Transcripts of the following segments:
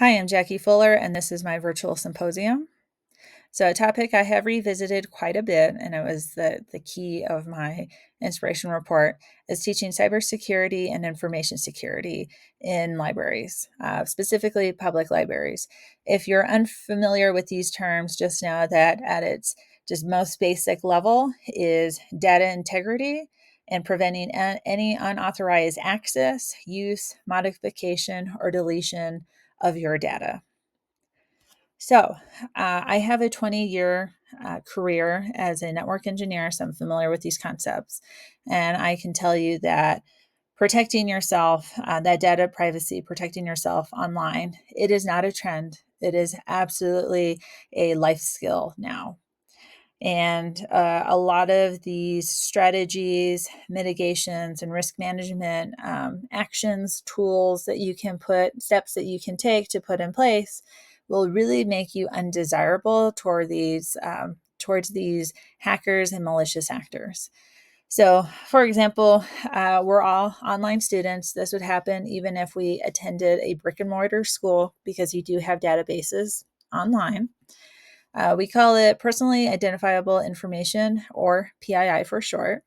Hi, I'm Jackie Fuller, and this is my virtual symposium. So, a topic I have revisited quite a bit, and it was the key of my inspiration report, is teaching cybersecurity and information security in libraries, specifically public libraries. If you're unfamiliar with these terms, just know that at its just most basic level is data integrity and preventing any unauthorized access, use, modification, or deletion of your data. So, I have a 20-year career as a network engineer, so I'm familiar with these concepts. And I can tell you that protecting yourself, that data privacy, protecting yourself online, it is not a trend. It is absolutely a life skill now. And a lot of these strategies, mitigations, and risk management actions, tools that you can put, steps that you can take to put in place will really make you undesirable towards these hackers and malicious actors. So, for example, we're all online students. This would happen even if we attended a brick and mortar school because you do have databases online. We call it personally identifiable information, or PII for short.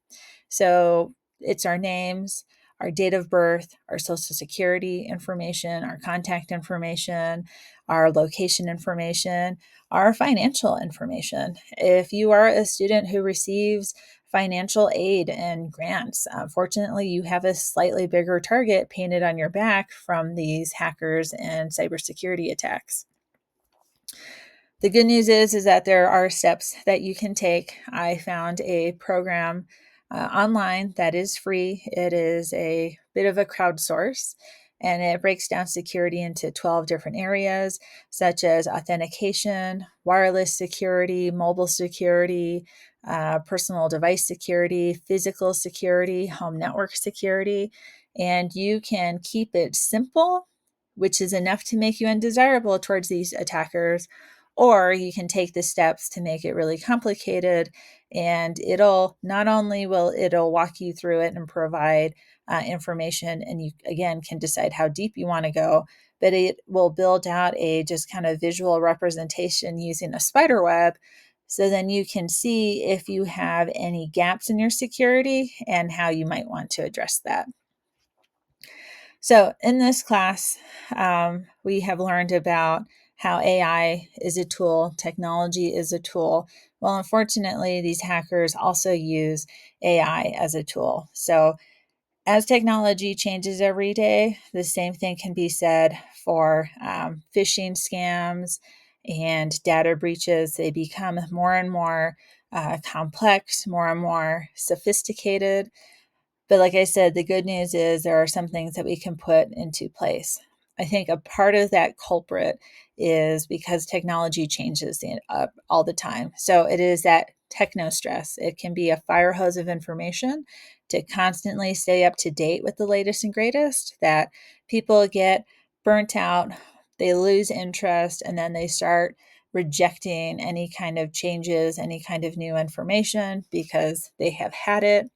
So it's our names, our date of birth, our social security information, our contact information, our location information, our financial information. If you are a student who receives financial aid and grants, fortunately, you have a slightly bigger target painted on your back from these hackers and cybersecurity attacks. The good news is that there are steps that you can take. I found a program online that is free. It is a bit of a crowdsource, and it breaks down security into 12 different areas, such as authentication, wireless security, mobile security, personal device security, physical security, home network security. And you can keep it simple, which is enough to make you undesirable towards these attackers, or you can take the steps to make it really complicated, and it'll not only will it'll walk you through it and provide information, and you again can decide how deep you want to go, but it will build out a just kind of visual representation using a spider web, so then you can see if you have any gaps in your security and how you might want to address that. So, in this class, we have learned about how AI is a tool, technology is a tool. Well, unfortunately, these hackers also use AI as a tool. So, as technology changes every day, the same thing can be said for phishing scams and data breaches. They become more and more complex, more and more sophisticated. But like I said, the good news is there are some things that we can put into place. I think a part of that culprit is because technology changes all the time. So it is that techno stress. It can be a fire hose of information to constantly stay up to date with the latest and greatest, that people get burnt out, they lose interest, and then they start rejecting any kind of changes, any kind of new information because they have had it.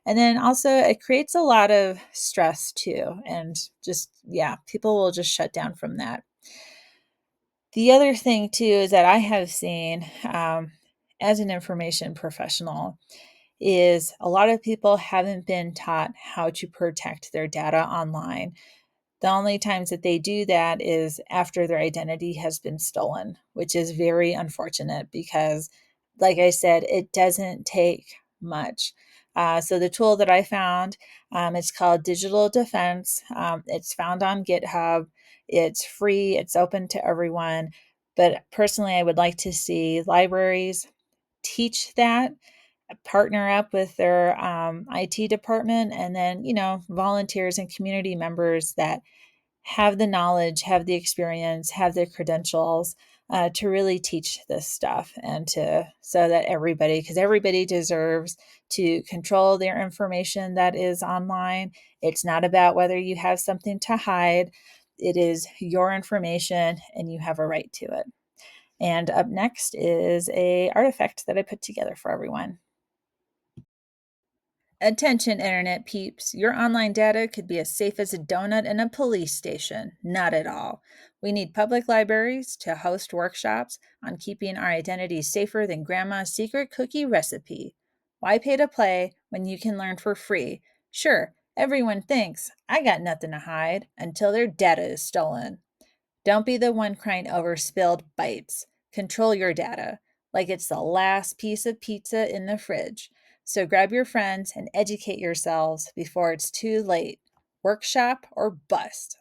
And then also, it creates a lot of stress too. And just, yeah, people will just shut down from that. The other thing too is that I have seen as an information professional is a lot of people haven't been taught how to protect their data online. The only times that they do that is after their identity has been stolen, which is very unfortunate because, like I said, it doesn't take much. So the tool that I found, it's called Digital Defense. It's found on GitHub. It's free. It's open to everyone. But personally, I would like to see libraries teach that, partner up with their IT department, and then volunteers and community members that have the knowledge, have the experience, have the credentials to really teach this stuff, and to so that everybody, because everybody deserves to control their information that is online. It's not about whether you have something to hide. It is your information and you have a right to it. And up next is a artifact that I put together for everyone. Attention, Internet peeps. Your online data could be as safe as a donut in a police station. Not at all. We need public libraries to host workshops on keeping our identities safer than Grandma's secret cookie recipe. Why pay to play when you can learn for free? Sure, everyone thinks, I got nothing to hide until their data is stolen. Don't be the one crying over spilled bites. Control your data like it's the last piece of pizza in the fridge. So grab your friends and educate yourselves before it's too late. Workshop or bust.